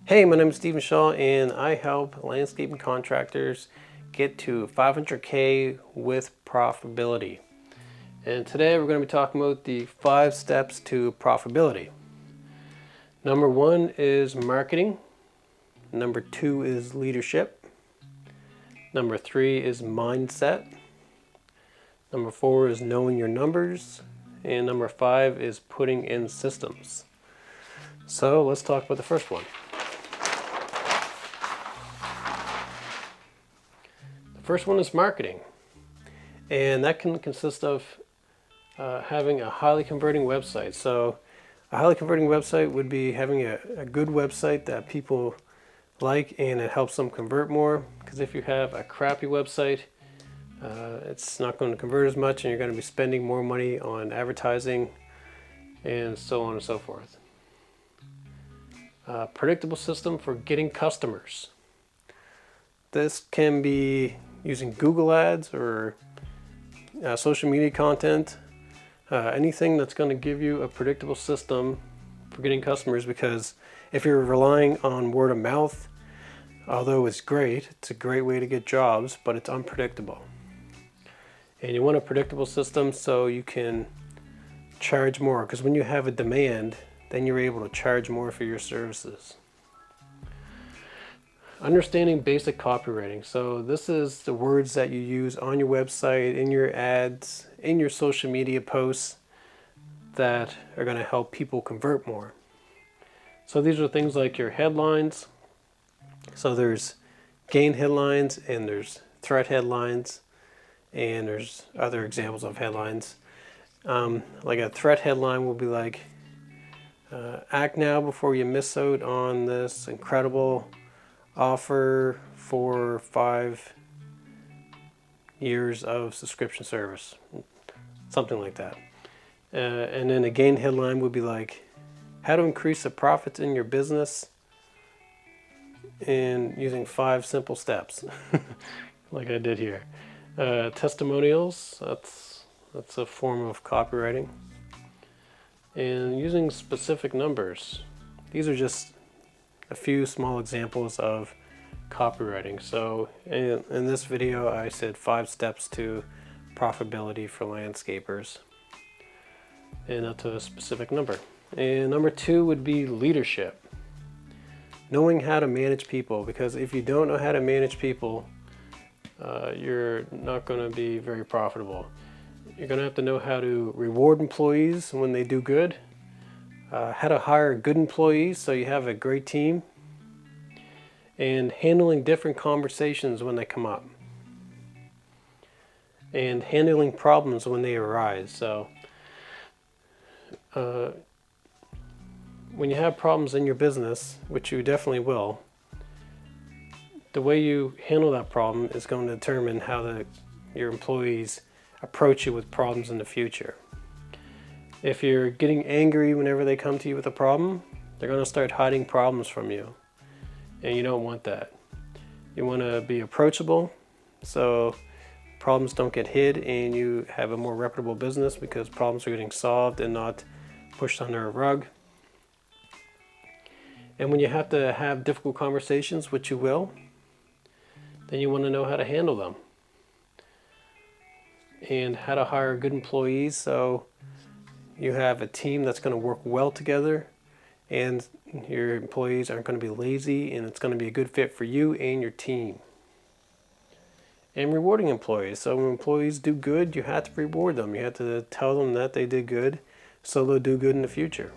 Hey, my name is Stephen Shaw, and I help landscaping contractors get to 500K with profitability. And today we're going to be talking about the 5 steps to profitability. Number 1 is marketing. Number 2 is leadership. Number 3 is mindset. Number 4 is knowing your numbers. And number 5 is putting in systems. So let's talk about the first one. First one is marketing, and that can consist of having a highly converting website. So a highly converting website would be having a good website that people like and it helps them convert more, because if you have a crappy website, it's not going to convert as much and you're going to be spending more money on advertising and so on and so forth. Predictable system for getting customers. This can be using Google Ads or social media content, anything that's going to give you a predictable system for getting customers, because if you're relying on word of mouth, although it's a great way to get jobs, but it's unpredictable. And you want a predictable system so you can charge more, because when you have a demand, then you're able to charge more for your services. Understanding basic copywriting. So this is the words that you use on your website, in your ads, in your social media posts that are going to help people convert more. So these are things like your headlines. So there's gain headlines and there's threat headlines, and there's other examples of headlines. Like a threat headline will be like, act now before you miss out on this incredible offer for 5 years of subscription service, something like that. And then a gain headline would be like, how to increase the profits in your business and using 5 simple steps, like I did here. Testimonials, that's a form of copywriting. And using specific numbers. These are just a few small examples of copywriting. So in this video I said 5 steps to profitability for landscapers, and up to a specific number. And number 2 would be leadership. Knowing how to manage people, because if you don't know how to manage people, you're not going to be very profitable. You're going to have to know how to reward employees when they do good, how to hire good employees so you have a great team, and handling different conversations when they come up, and handling problems when they arise. So when you have problems in your business, which you definitely will, the way you handle that problem is going to determine how your employees approach you with problems in the future. If you're getting angry whenever they come to you with a problem, they're going to start hiding problems from you, and you don't want that. You want to be approachable so problems don't get hid and you have a more reputable business, because problems are getting solved and not pushed under a rug. And when you have to have difficult conversations, which you will, then you want to know how to handle them and how to hire good employees so you have a team that's going to work well together, and your employees aren't going to be lazy, and it's going to be a good fit for you and your team. And rewarding employees. So when employees do good, you have to reward them. You have to tell them that they did good so they'll do good in the future.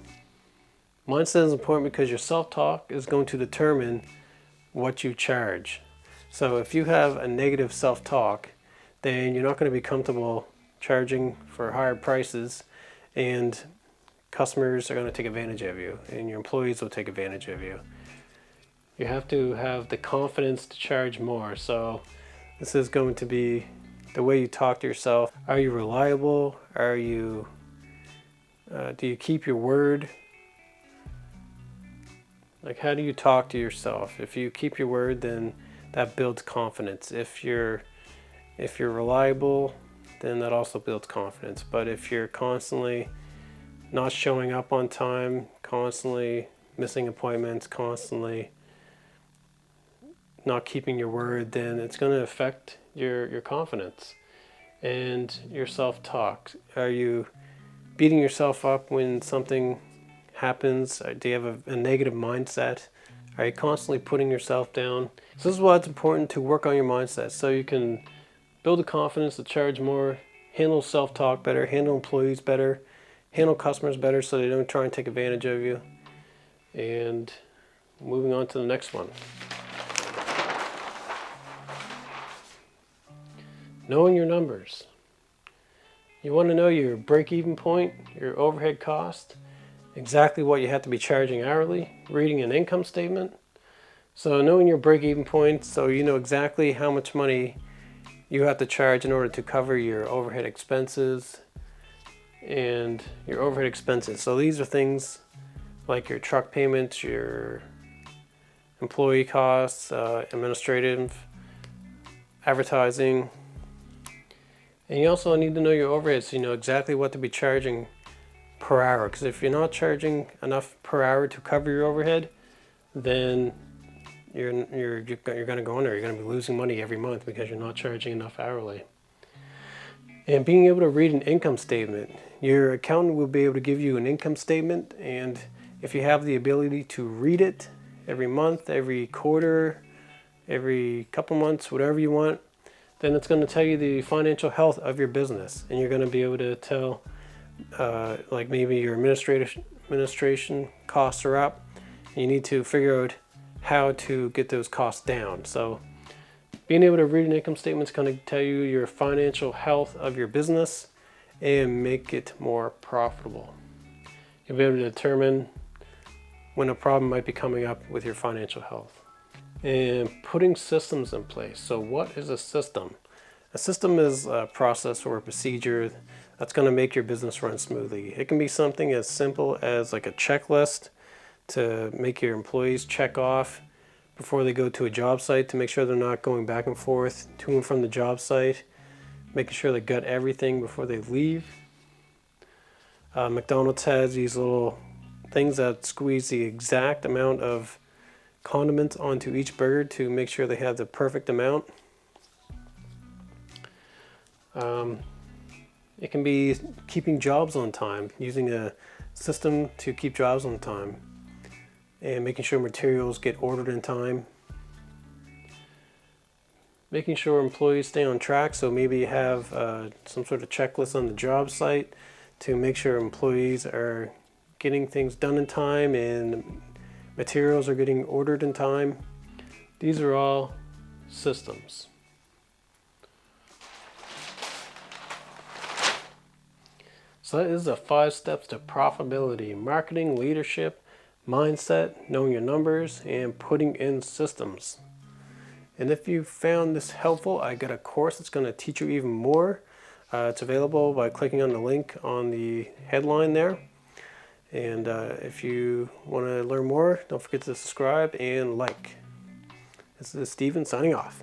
Mindset is important because your self-talk is going to determine what you charge. So if you have a negative self-talk, then you're not going to be comfortable charging for higher prices, and customers are going to take advantage of you, and your employees will take advantage of you. You have to have the confidence to charge more. So this is going to be the way you talk to yourself. Are you reliable? Do you keep your word? Like, how do you talk to yourself? If you keep your word, then that builds confidence. If you're reliable, then that also builds confidence. But if you're constantly not showing up on time, constantly missing appointments, constantly not keeping your word, then it's going to affect your confidence and your self-talk. Are you beating yourself up when something happens? Do you have a negative mindset? Are you constantly putting yourself down? So this is why it's important to work on your mindset, so you can build the confidence to charge more, handle self-talk better, handle employees better, handle customers better so they don't try and take advantage of you. And moving on to the next one. Knowing your numbers. You want to know your break-even point, your overhead cost, exactly what you have to be charging hourly, reading an income statement. So knowing your break-even point, so you know exactly how much money you have to charge in order to cover your overhead expenses and your overhead expenses. So these are things like your truck payments, your employee costs, administrative, advertising. And you also need to know your overhead so you know exactly what to be charging per hour. Because if you're not charging enough per hour to cover your overhead, then you're going to go under. You're going to be losing money every month because you're not charging enough hourly. And being able to read an income statement. Your accountant will be able to give you an income statement, and if you have the ability to read it every month, every quarter, every couple months, whatever you want, then it's going to tell you the financial health of your business. And you're going to be able to tell, like maybe your administration costs are up. You need to figure out how to get those costs down. So being able to read an income statement is going to tell you your financial health of your business and make it more profitable. You'll be able to determine when a problem might be coming up with your financial health. And putting systems in place. So what is a system? A system is a process or a procedure that's going to make your business run smoothly. It can be something as simple as like a checklist to make your employees check off before they go to a job site to make sure they're not going back and forth to and from the job site, making sure they got everything before they leave. McDonald's has these little things that squeeze the exact amount of condiments onto each burger to make sure they have the perfect amount. It can be keeping jobs on time, using a system to keep jobs on time, and making sure materials get ordered in time. Making sure employees stay on track, so maybe you have some sort of checklist on the job site to make sure employees are getting things done in time and materials are getting ordered in time. These are all systems. So that is the 5 steps to profitability: marketing, leadership, mindset, knowing your numbers, and putting in systems. And if you found this helpful, I got a course that's going to teach you even more. It's available by clicking on the link on the headline there. And if you want to learn more, don't forget to subscribe and like. This is Steven signing off.